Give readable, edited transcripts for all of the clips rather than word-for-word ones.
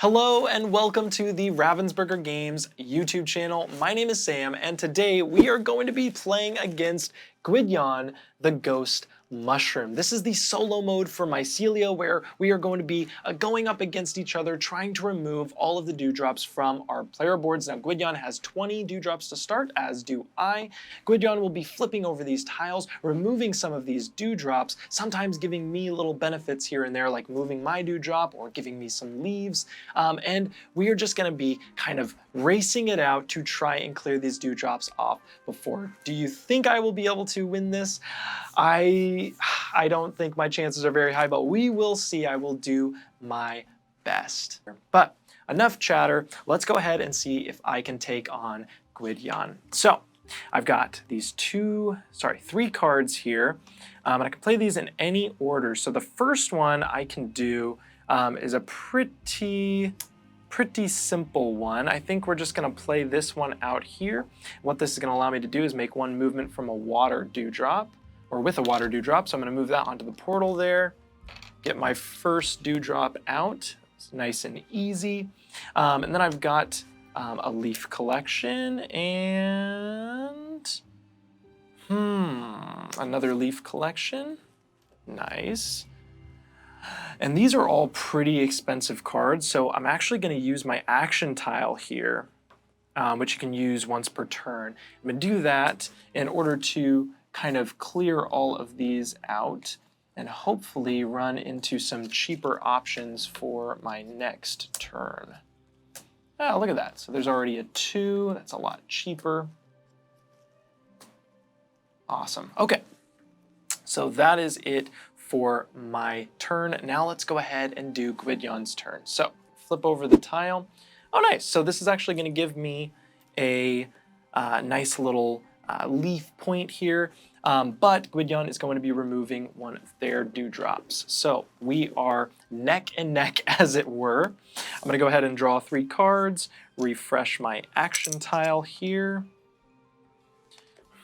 Hello and welcome to the Ravensburger Games YouTube channel. My name is Sam and today we are going to be playing against Gwydion, the Ghost Mushroom. This is the solo mode for Mycelia where we are going to be going up against each other trying to remove all of the dewdrops from our player boards. Now Gwydion has 20 dewdrops to start, as do I. Gwydion will be flipping over these tiles, removing some of these dewdrops, sometimes giving me little benefits here and there like moving my dewdrop or giving me some leaves. And we are just going to be kind of racing it out to try and clear these dewdrops off before. Do you think I will be able to win this? I don't think my chances are very high, but we will see. I will do my best. But enough chatter. Let's go ahead and see if I can take on Gwydion. So I've got these three cards here, and I can play these in any order. So the first one I can do is a pretty simple one. I think we're just going to play this one out here. What this is going to allow me to do is make one movement from a water dewdrop, or with a water dewdrop. So I'm going to move that onto the portal there, get my first dewdrop out. It's nice and easy. And then I've got a leaf collection and another leaf collection. Nice. And these are all pretty expensive cards, so I'm actually going to use my action tile here, which you can use once per turn. I'm going to do that in order to kind of clear all of these out and hopefully run into some cheaper options for my next turn. Ah, look at that. So there's already a 2. That's a lot cheaper. Awesome. Okay. So that is it for my turn. Now let's go ahead and do Gwydion's turn. So flip over the tile. Oh, nice. So this is actually going to give me a nice little leaf point here, but Gwydion is going to be removing one of their dewdrops. So we are neck and neck, as it were. I'm going to go ahead and draw 3 cards, refresh my action tile here.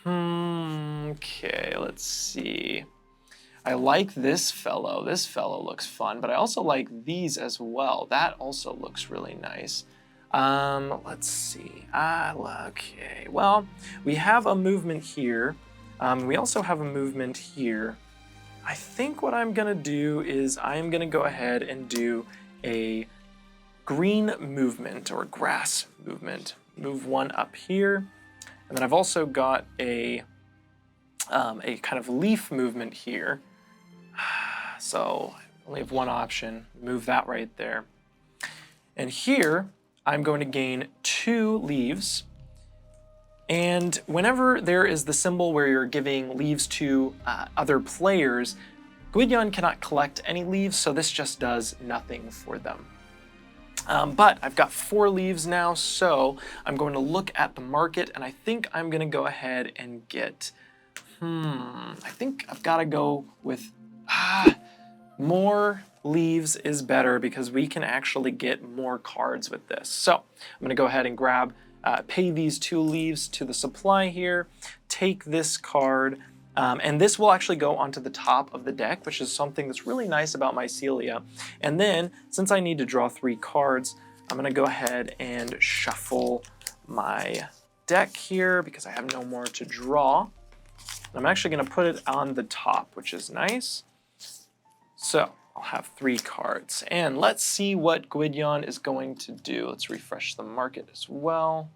Okay, let's see. I like this fellow. This fellow looks fun, but I also like these as well. That also looks really nice. Let's see. Okay. Well, we have a movement here. We also have a movement here. I think what I'm gonna do is I'm gonna go ahead and do a green movement or grass movement. Move one up here. And then I've also got a kind of leaf movement here. So I only have one option, move that right there. And here, I'm going to gain 2 leaves. And whenever there is the symbol where you're giving leaves to other players, Gwydion cannot collect any leaves, so this just does nothing for them. But I've got 4 leaves now, so I'm going to look at the market, and I think I'm going to go ahead and get, I think I've got to go with, more leaves is better because we can actually get more cards with this. So I'm going to go ahead and grab, pay these 2 leaves to the supply here, take this card, and this will actually go onto the top of the deck, which is something that's really nice about Mycelia. And then, since I need to draw 3 cards, I'm going to go ahead and shuffle my deck here because I have no more to draw. I'm actually going to put it on the top, which is nice. So I'll have 3 cards. And let's see what Gwydion is going to do. Let's refresh the market as well.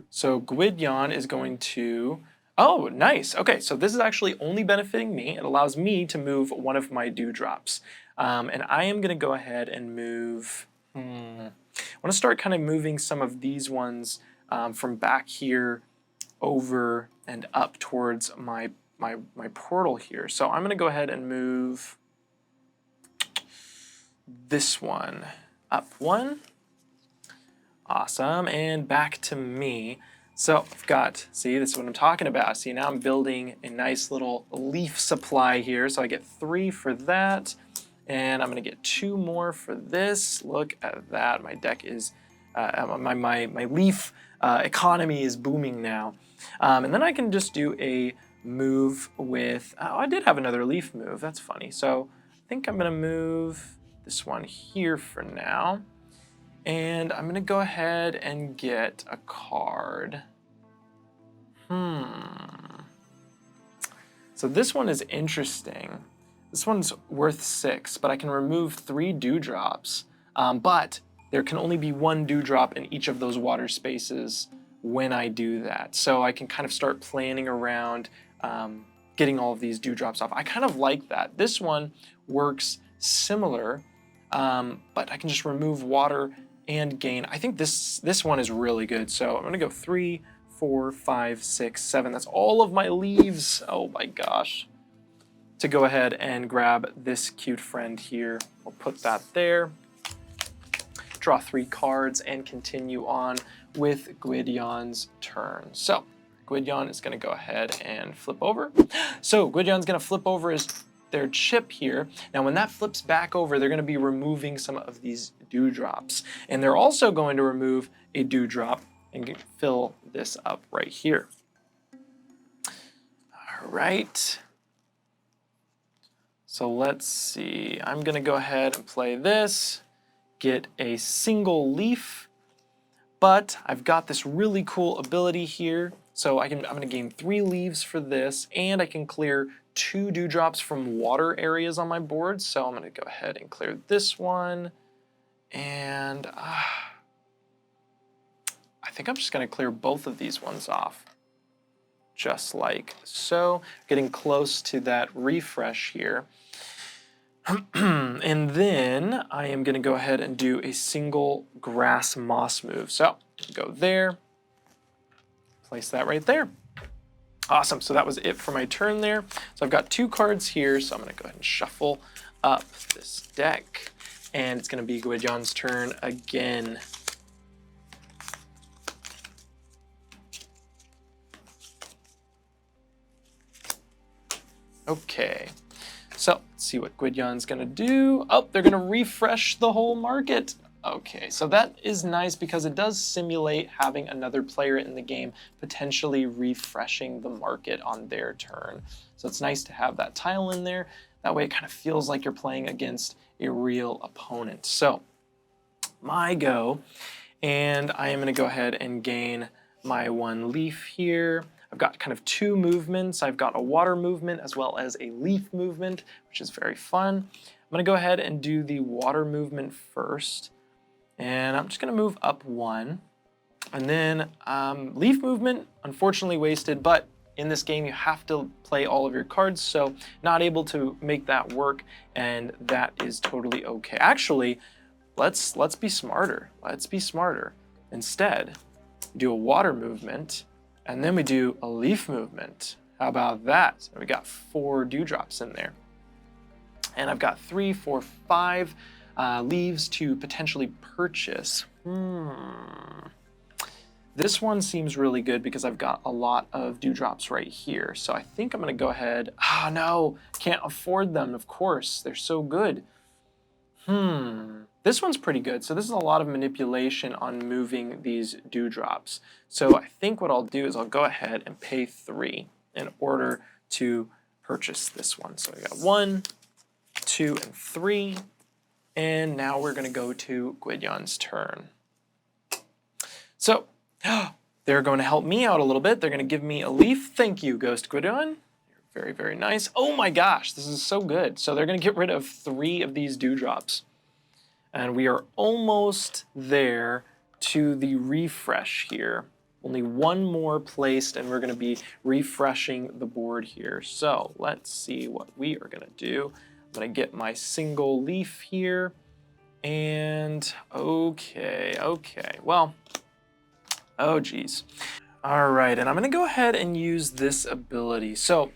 So Gwydion is going to... Oh, nice. Okay, so this is actually only benefiting me. It allows me to move one of my dewdrops. And I am going to go ahead and move... I want to start kind of moving some of these ones from back here over and up towards my portal here. So I'm going to go ahead and move this one up 1. Awesome. And back to me. So I've got, see, this is what I'm talking about. See, now I'm building a nice little leaf supply here. So I get 3 for that. And I'm going to get 2 more for this. Look at that. My deck is, my leaf economy is booming now. And then I can just do a move with, oh, I did have another leaf move. That's funny. So I think I'm going to move this one here for now. And I'm gonna go ahead and get a card. So this one is interesting. This one's worth 6, but I can remove 3 dewdrops. But there can only be 1 dewdrop in each of those water spaces when I do that. So I can kind of start planning around getting all of these dewdrops off. I kind of like that. This one works similar, but I can just remove water and gain. I think this one is really good. So I'm gonna go 3, 4, 5, 6, 7. That's all of my leaves. Oh my gosh. To go ahead and grab this cute friend here. We'll put that there. Draw 3 cards and continue on with Gwydion's turn. So Gwydion is going to go ahead and flip over. So Gwydion's going to flip over their chip here. Now when that flips back over, they're going to be removing some of these dewdrops. And they're also going to remove a dewdrop and fill this up right here. All right. So let's see. I'm going to go ahead and play this. Get a single leaf, but I've got this really cool ability here. So I'm gonna gain 3 leaves for this, and I can clear 2 dewdrops from water areas on my board. So I'm gonna go ahead and clear this one, and I think I'm just gonna clear both of these ones off, just like so. Getting close to that refresh here. And then I am going to go ahead and do a single grass moss move. So go there, place that right there. Awesome, so that was it for my turn there. So I've got 2 cards here, so I'm going to go ahead and shuffle up this deck. And it's going to be Gwydion's turn again. Okay. So let's see what Gwydion's gonna do. Oh, they're gonna refresh the whole market. Okay, so that is nice because it does simulate having another player in the game potentially refreshing the market on their turn. So it's nice to have that tile in there. That way it kind of feels like you're playing against a real opponent. So my go, and I am gonna go ahead and gain my 1 leaf here. I've got kind of 2 movements. I've got a water movement as well as a leaf movement, which is very fun. I'm gonna go ahead and do the water movement first. And I'm just gonna move up 1. And then leaf movement, unfortunately wasted, but in this game you have to play all of your cards, so not able to make that work, and that is totally okay. Actually, let's be smarter. Let's be smarter. Instead, do a water movement, and then we do a leaf movement. How about that? So we got 4 dewdrops in there. And I've got 3, 4, 5 leaves to potentially purchase. This one seems really good because I've got a lot of dewdrops right here. So I think I'm gonna go ahead. Oh no, can't afford them, of course. They're so good. This one's pretty good. So this is a lot of manipulation on moving these dewdrops. So I think what I'll do is I'll go ahead and pay 3 in order to purchase this one. So we got 1, 2, and 3. And now we're gonna go to Gwydion's turn. So they're going to help me out a little bit. They're gonna give me a leaf. Thank you, Ghost Gwydion. Very, very nice. Oh my gosh, this is so good. So they're gonna get rid of 3 of these dewdrops. And we are almost there to the refresh here. Only 1 more placed, and we're gonna be refreshing the board here. So let's see what we are gonna do. I'm gonna get my single leaf here. And okay, well, oh geez. All right, and I'm gonna go ahead and use this ability. So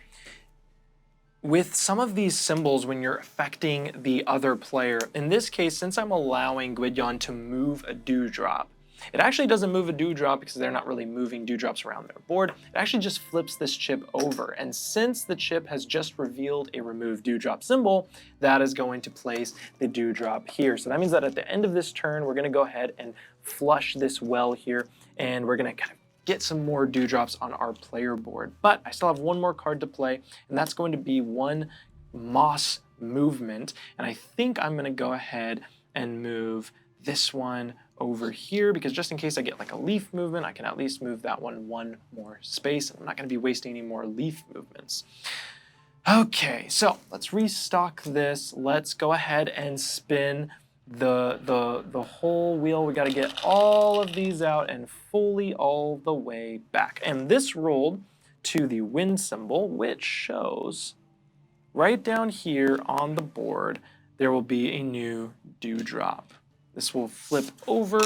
with some of these symbols, when you're affecting the other player, in this case, since I'm allowing Gwydion to move a dewdrop, it actually doesn't move a dewdrop because they're not really moving dewdrops around their board. It actually just flips this chip over. And since the chip has just revealed a remove dewdrop symbol, that is going to place the dewdrop here. So that means that at the end of this turn, we're gonna go ahead and flush this well here, and we're gonna kind of get some more dewdrops on our player board. But I still have 1 more card to play, and that's going to be 1 moss movement. And I think I'm gonna go ahead and move this one over here, because just in case I get like a leaf movement, I can at least move that one more space. I'm not gonna be wasting any more leaf movements. Okay, so let's restock this. Let's go ahead and spin the whole wheel. We gotta get all of these out and fully all the way back. And this rolled to the wind symbol, which shows right down here on the board, there will be a new dewdrop. This will flip over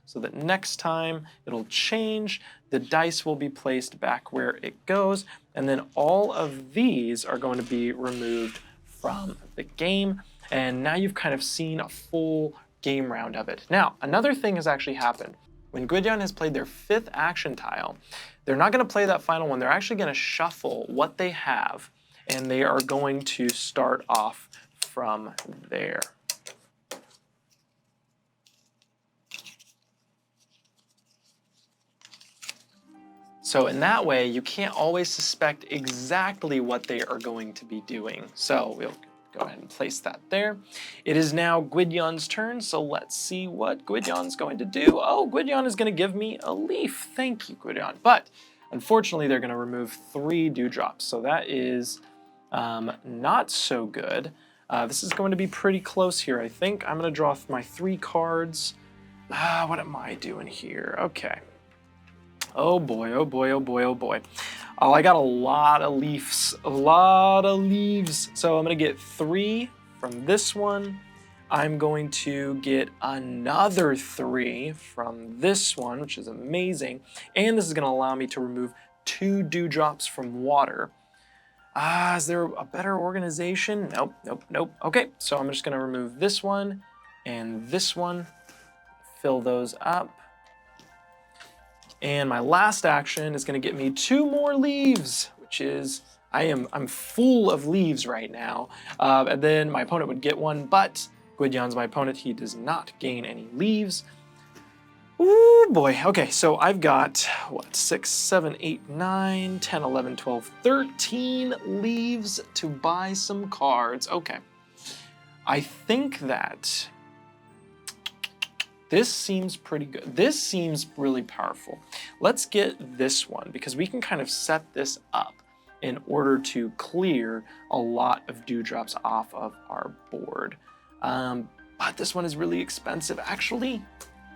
so that next time it'll change. The dice will be placed back where it goes, and then all of these are going to be removed from the game. And now you've kind of seen a full game round of it. Now, another thing has actually happened. When Gwydion has played their 5th action tile, they're not going to play that final one. They're actually going to shuffle what they have, and they are going to start off from there. So in that way, you can't always suspect exactly what they are going to be doing. So we'll go ahead and place that there. It is now Gwydion's turn, so let's see what Gwydion's going to do. Oh, Gwydion is going to give me a leaf. Thank you, Gwydion. But unfortunately, they're going to remove 3 dewdrops, so that is not so good. This is going to be pretty close here, I think. I'm going to draw my 3 cards. What am I doing here? Okay. Oh boy, oh boy, oh boy, oh boy. Oh, I got a lot of leaves, a lot of leaves. So I'm gonna get 3 from this one. I'm going to get another 3 from this one, which is amazing. And this is gonna allow me to remove 2 dewdrops from water. Is there a better organization? Nope, nope, nope. Okay, so I'm just gonna remove this one and this one, fill those up. And my last action is going to get me 2 more leaves, which is, I'm full of leaves right now. And then my opponent would get 1, but Gwydion's my opponent. He does not gain any leaves. Ooh, boy. Okay, so I've got, what, 6, 7, 8, 9, 10, 11, 12, 13 leaves to buy some cards. Okay. I think that this seems pretty good. This seems really powerful. Let's get this one, because we can kind of set this up in order to clear a lot of dewdrops off of our board. But this one is really expensive. Actually,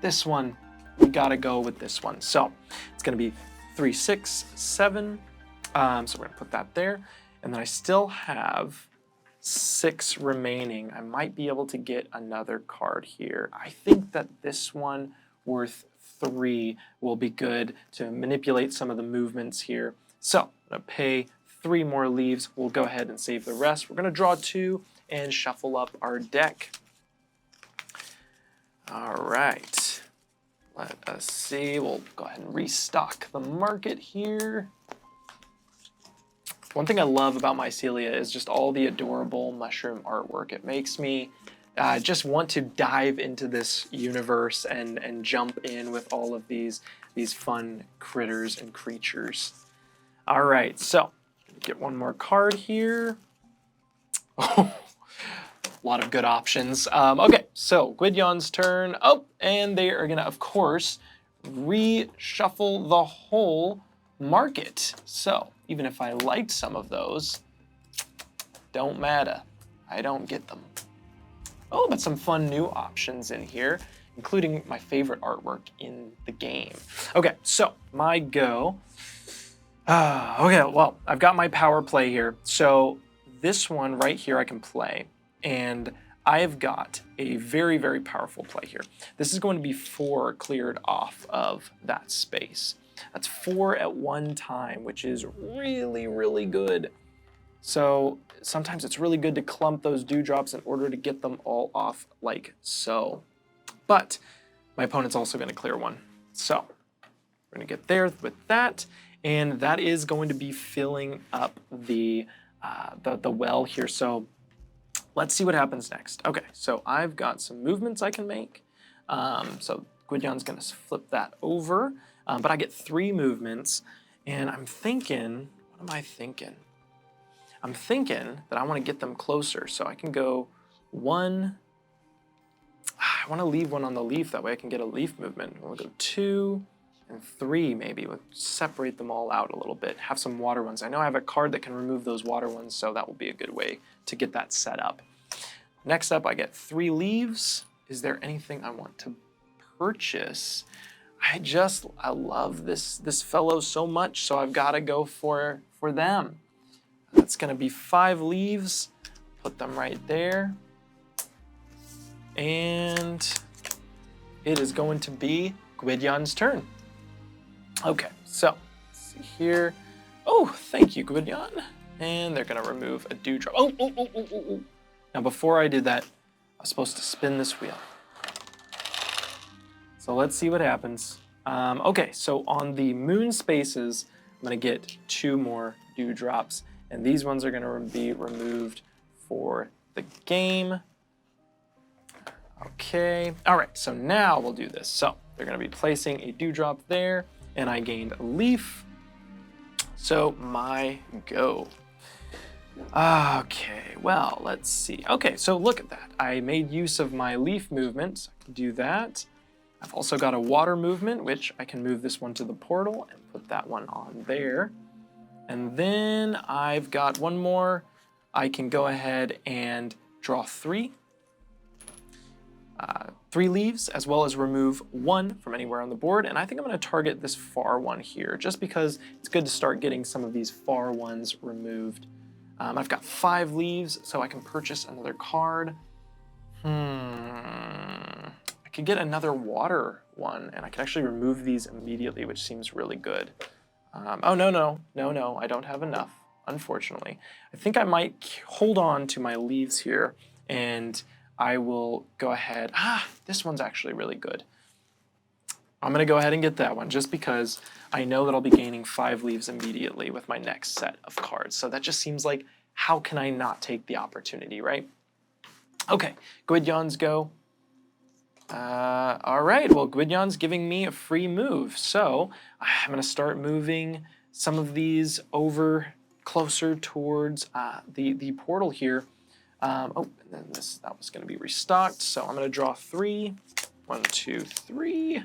this one, we gotta go with this one. So it's gonna be 3, 6, 7. So we're gonna put that there. And then I still have 6 remaining. I might be able to get another card here. I think that this one worth 3 will be good to manipulate some of the movements here. So I'm gonna pay 3 more leaves. We'll go ahead and save the rest. We're gonna draw 2 and shuffle up our deck. All right, let us see. We'll go ahead and restock the market here. One thing I love about Mycelia is just all the adorable mushroom artwork. It makes me just want to dive into this universe and jump in with all of these fun critters and creatures. All right, so get 1 more card here. Oh, a lot of good options. Okay, so Gwydion's turn. Oh, and they are gonna, of course, reshuffle the whole market. So even if I liked some of those, don't matter. I don't get them. Oh, but some fun new options in here, including my favorite artwork in the game. Okay, so my go. Okay, well, I've got my power play here. So this one right here I can play, and I've got a very, very powerful play here. This is going to be 4 cleared off of that space. That's 4 at one time, which is really, really good. So sometimes it's really good to clump those dewdrops in order to get them all off like so. But my opponent's also going to clear 1. So we're going to get there with that. And that is going to be filling up the well here. So let's see what happens next. Okay, so I've got some movements I can make. So Gwydion's going to flip that over. But I get 3 movements, and I'm thinking, what am I thinking? I'm thinking that I want to get them closer, so I can go 1. I want to leave 1 on the leaf, that way I can get a leaf movement. We'll go 2 and 3 maybe. We'll separate them all out a little bit, have some water ones. I know I have a card that can remove those water ones, so that will be a good way to get that set up. Next up, I get 3 leaves. Is there anything I want to purchase? I love this fellow so much, so I've got to go for them. That's going to be 5 leaves. Put them right there. And it is going to be Gwydion's turn. Okay, so let's see here. Oh, thank you, Gwydion. And they're going to remove a dewdrop. Oh. Now, before I did that, I was supposed to spin this wheel. So let's see what happens. Okay, so on the moon spaces, I'm going to get 2 more dewdrops. And these ones are going to be removed for the game. Okay, all right, so now we'll do this. So they're going to be placing a dewdrop there, and I gained a leaf. So my go. Okay, well, let's see. Okay, so look at that. I made use of my leaf movement, so I can do that. I've also got a water movement, which I can move this one to the portal and put that one on there. And then I've got 1 more. I can go ahead and draw 3 leaves, as well as remove 1 from anywhere on the board. And I think I'm going to target this far one here, just because it's good to start getting some of these far ones removed. I've got 5 leaves, so I can purchase another card. I could get another water one, and I can actually remove these immediately, which seems really good. Oh, no, I don't have enough, unfortunately. I think I might hold on to my leaves here, and I will go ahead. This one's actually really good. I'm going to go ahead and get that one, just because I know that I'll be gaining 5 leaves immediately with my next set of cards. So that just seems like, how can I not take the opportunity, right? Okay, Gwydion's go. All right, well, Gwydion's giving me a free move. So I'm going to start moving some of these over closer towards the portal here. And then that was going to be restocked. So I'm going to draw 3. 1, 2, 3.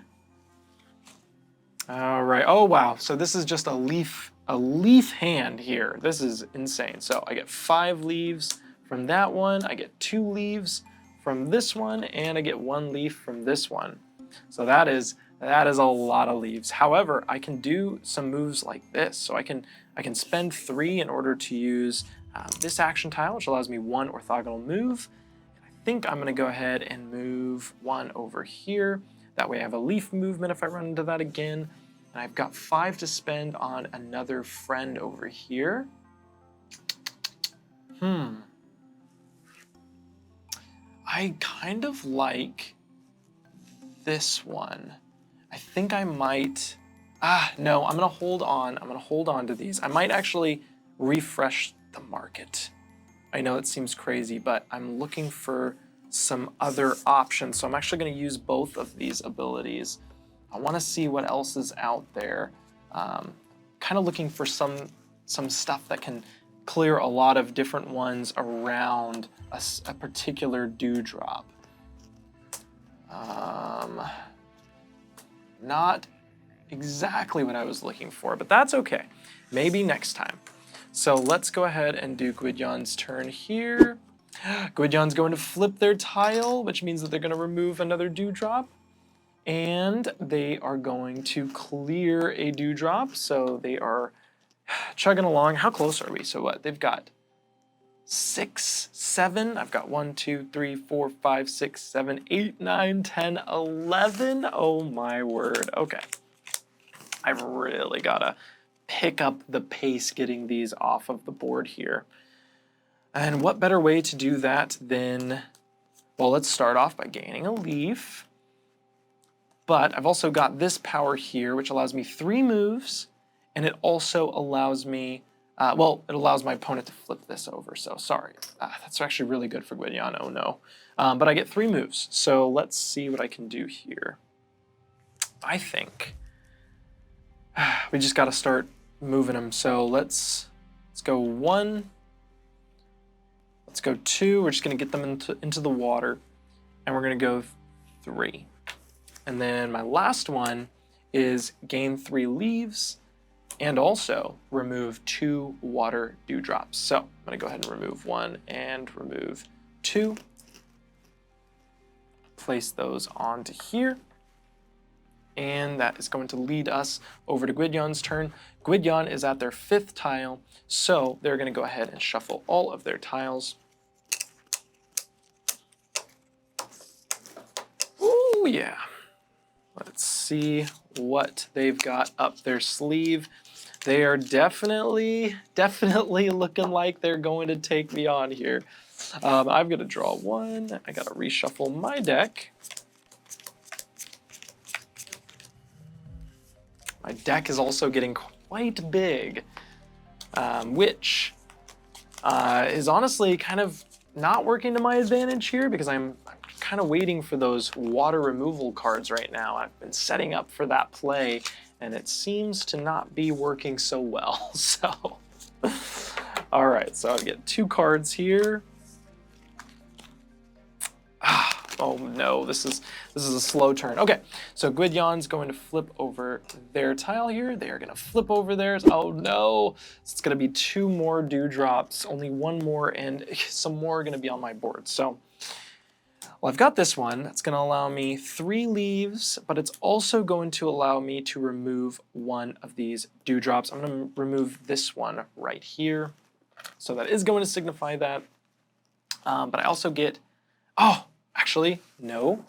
All right. Oh, wow. So this is just a leaf hand here. This is insane. So I get 5 leaves from that one. I get 2 leaves from this one, and I get 1 leaf from this one. So that is a lot of leaves. However, I can do some moves like this. So I can spend 3 in order to use this action tile, which allows me 1 orthogonal move. I think I'm going to go ahead and move 1 over here. That way I have a leaf movement if I run into that again. And I've got 5 to spend on another friend over here. I kind of like this one. I think I might... no, I'm going to hold on. I'm going to hold on to these. I might actually refresh the market. I know it seems crazy, but I'm looking for some other options. So I'm actually going to use both of these abilities. I want to see what else is out there. Kind of looking for some stuff that can clear a lot of different ones around a particular dewdrop. Not exactly what I was looking for, but that's okay. Maybe next time. So let's go ahead and do Gwydion's turn here. Gwydion's going to flip their tile, which means that they're going to remove another dewdrop. And they are going to clear a dewdrop. So they are chugging along. How close are we? So what? They've got 6, 7. I've got 1, 2, 3, 4, 5, 6, 7, 8, 9, 10, 11. Oh my word. Okay. I've really got to pick up the pace getting these off of the board here. And what better way to do that than, well, let's start off by gaining a leaf. But I've also got this power here, which allows me 3 moves, and it also allows me, it allows my opponent to flip this over. So sorry, that's actually really good for Gwydion. Oh no. But I get 3 moves. So let's see what I can do here. I think we just got to start moving them. So let's go 1, Let's go 2. We're just going to get them into the water. And we're going to go 3. And then my last one is gain 3 leaves and also remove 2 water dewdrops. So I'm going to go ahead and remove 1 and remove 2. Place those onto here. And that is going to lead us over to Gwydion's turn. Gwydyon is at their 5th tile, so they're going to go ahead and shuffle all of their tiles. Ooh, yeah. Let's see what they've got up their sleeve. They are definitely looking like they're going to take me on here. I'm going to draw 1. I got to reshuffle my deck. My deck is also getting quite big, which is honestly kind of not working to my advantage here because I'm kind of waiting for those water removal cards right now. I've been setting up for that play, and it seems to not be working so well. So, all right, so I'll get 2 cards here. Oh no, this is a slow turn. Okay, so Gwydyon's going to flip over their tile here. They are going to flip over theirs. Oh no, it's going to be 2 more dewdrops, only 1 more, and some more are going to be on my board. So, well, I've got this one. That's going to allow me 3 leaves, but it's also going to allow me to remove 1 of these dewdrops. I'm going to remove this one right here. So that is going to signify that. But I also get, oh, actually, no.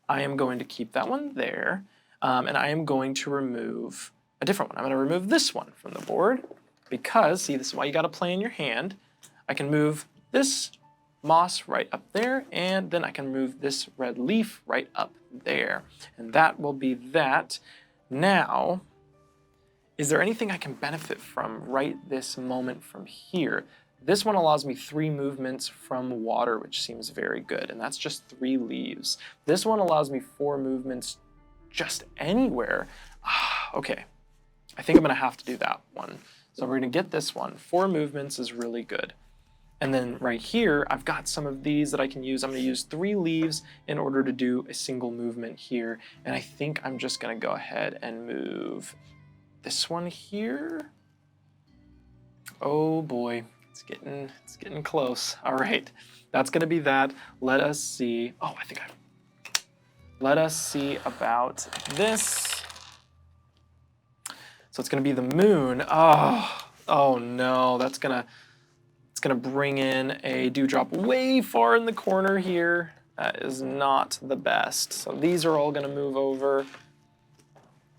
I am going to keep that one there, and I am going to remove a different one. I'm going to remove this one from the board because, see, this is why you got to play in your hand. I can move this moss right up there, and then I can move this red leaf right up there. And that will be that. Now, is there anything I can benefit from right this moment from here? This one allows me 3 movements from water, which seems very good, and that's just 3 leaves. This one allows me 4 movements just anywhere. Okay, I think I'm gonna have to do that one. So we're gonna get this one. 4 movements is really good. And then right here, I've got some of these that I can use. I'm gonna use 3 leaves in order to do a single movement here. And I think I'm just gonna go ahead and move this one here. Oh boy. It's getting close. All right, that's gonna be that. Let us see. Oh, let us see about this. So it's gonna be the moon. Oh no, it's gonna bring in a dewdrop way far in the corner here. That is not the best. So these are all gonna move over.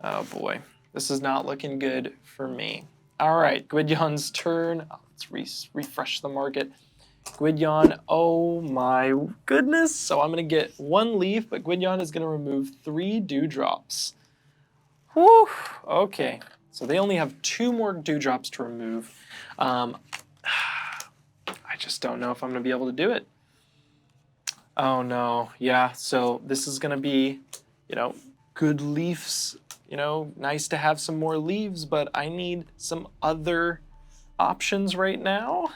Oh boy, this is not looking good for me. All right, Gwydyon's turn. Let's refresh the market. Gwydyon, oh my goodness. So I'm gonna get 1 leaf, but Gwydyon is gonna remove 3 dewdrops. Whew, okay. So they only have 2 more dewdrops to remove. I just don't know if I'm gonna be able to do it. Oh no, yeah, so this is gonna be, good leaves, nice to have some more leaves, but I need some other options right now.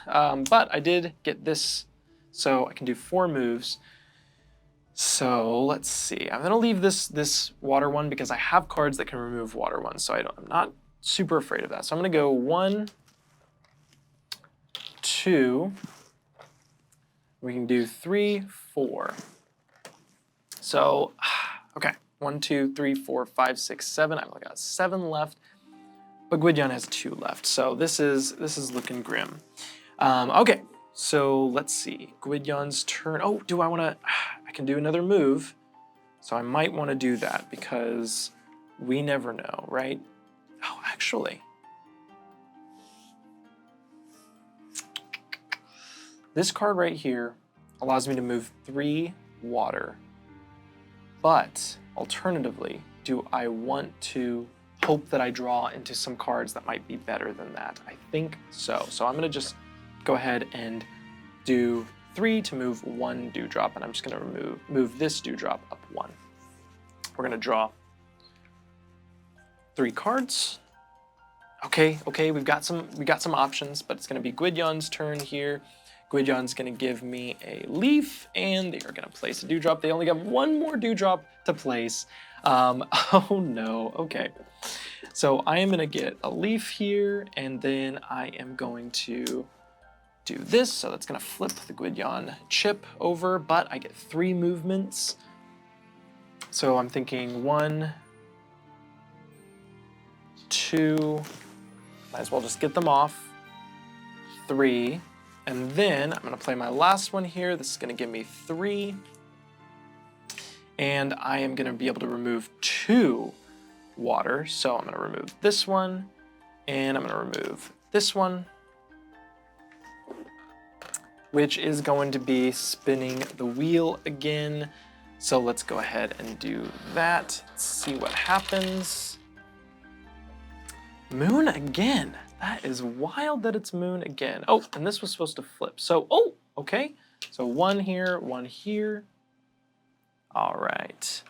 But I did get this, so I can do 4 moves. So let's see, I'm gonna leave this water one because I have cards that can remove water ones, so I'm not super afraid of that. So I'm gonna go 1, 2, we can do 3, 4. So, okay, 1, 2, 3, 4, 5, 6, 7. I've only got 7 left, but Gwydyon has 2 left. So this is looking grim. Okay, so let's see. Gwydyon's turn. Oh, I can do another move. So I might want to do that because we never know, right? Oh, actually. This card right here allows me to move 3 water. But alternatively, do I want to hope that I draw into some cards that might be better than that? I think so. So I'm gonna just go ahead and do 3 to move 1 dewdrop, and I'm just gonna move this dewdrop up 1. We're gonna draw 3 cards. Okay, we've got some options, but it's gonna be Gwydion's turn here. Gwydion's gonna give me a leaf, and they are gonna place a dewdrop. They only got one more dewdrop to place. Oh no, okay. So I am gonna get a leaf here, and then I am going to do this. So that's gonna flip the Gwydion chip over, but I get 3 movements. So I'm thinking 1, 2, might as well just get them off. 3, and then I'm gonna play my last one here. This is gonna give me 3, and I am gonna be able to remove 2 water. So I'm gonna remove this one, and I'm gonna remove this one, which is going to be spinning the wheel again. So let's go ahead and do that. Let's see what happens. Moon again. That is wild that it's moon again. Oh, and this was supposed to flip. So, oh, okay. So 1 here, 1 here. All right.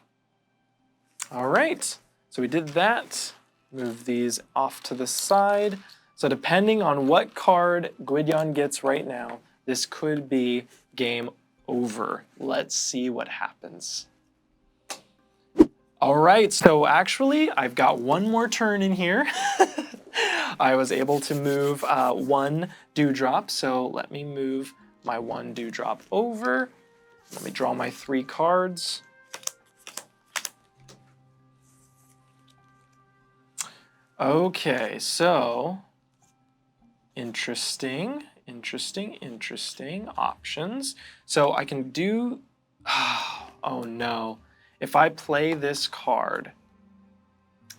All right. So we did that. Move these off to the side. So depending on what card Gwydion gets right now, this could be game over. Let's see what happens. All right, so actually I've got one more turn in here. I was able to move 1 dewdrop, so let me move my 1 dewdrop over. Let me draw my 3 cards. Okay, so interesting options. So I can do, oh no. If I play this card,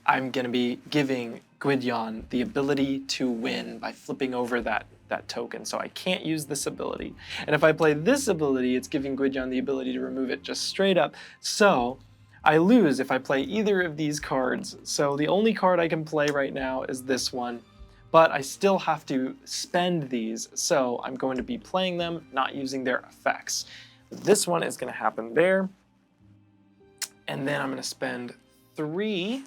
I'm gonna be giving Gwydion the ability to win by flipping over that token. So I can't use this ability. And if I play this ability, it's giving Gwydion the ability to remove it just straight up. So I lose if I play either of these cards. So the only card I can play right now is this one, but I still have to spend these. So I'm going to be playing them, not using their effects. This one is gonna happen there. And then I'm gonna spend 3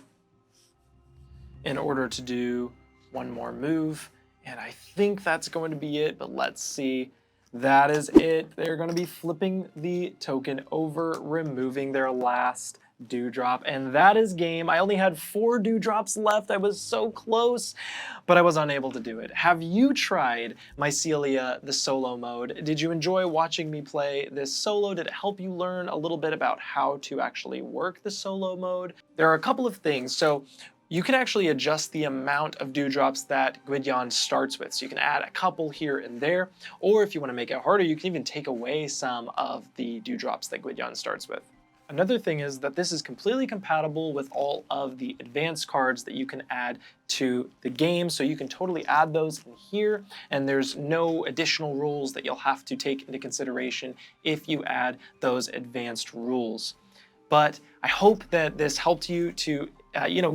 in order to do 1 more move. And I think that's going to be it, but let's see. That is it. They're gonna be flipping the token over, removing their last dewdrop, and that is game. I only had 4 dewdrops left. I was so close, but I was unable to do it. Have you tried Mycelia, the solo mode? Did you enjoy watching me play this solo? Did it help you learn a little bit about how to actually work the solo mode? There are a couple of things. So you can actually adjust the amount of dewdrops that Gwydion starts with. So you can add a couple here and there, or if you want to make it harder, you can even take away some of the dewdrops that Gwydion starts with. Another thing is that this is completely compatible with all of the advanced cards that you can add to the game, so you can totally add those in here, and there's no additional rules that you'll have to take into consideration if you add those advanced rules. But I hope that this helped you to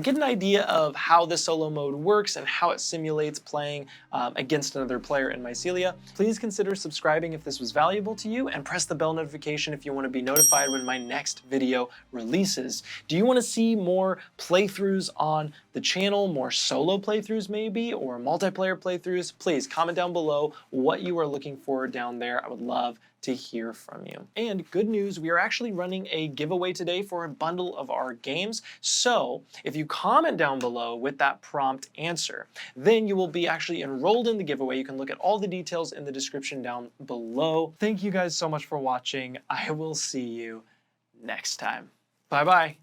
get an idea of how this solo mode works and how it simulates playing against another player in Mycelia. Please consider subscribing if this was valuable to you, and press the bell notification if you want to be notified when my next video releases. Do you want to see more playthroughs on the channel, more solo playthroughs maybe, or multiplayer playthroughs? Please comment down below what you are looking for down there. I would love to hear from you. And good news, we are actually running a giveaway today for a bundle of our games. So if you comment down below with that prompt answer, then you will be actually enrolled in the giveaway. You can look at all the details in the description down below. Thank you guys so much for watching. I will see you next time. Bye-bye.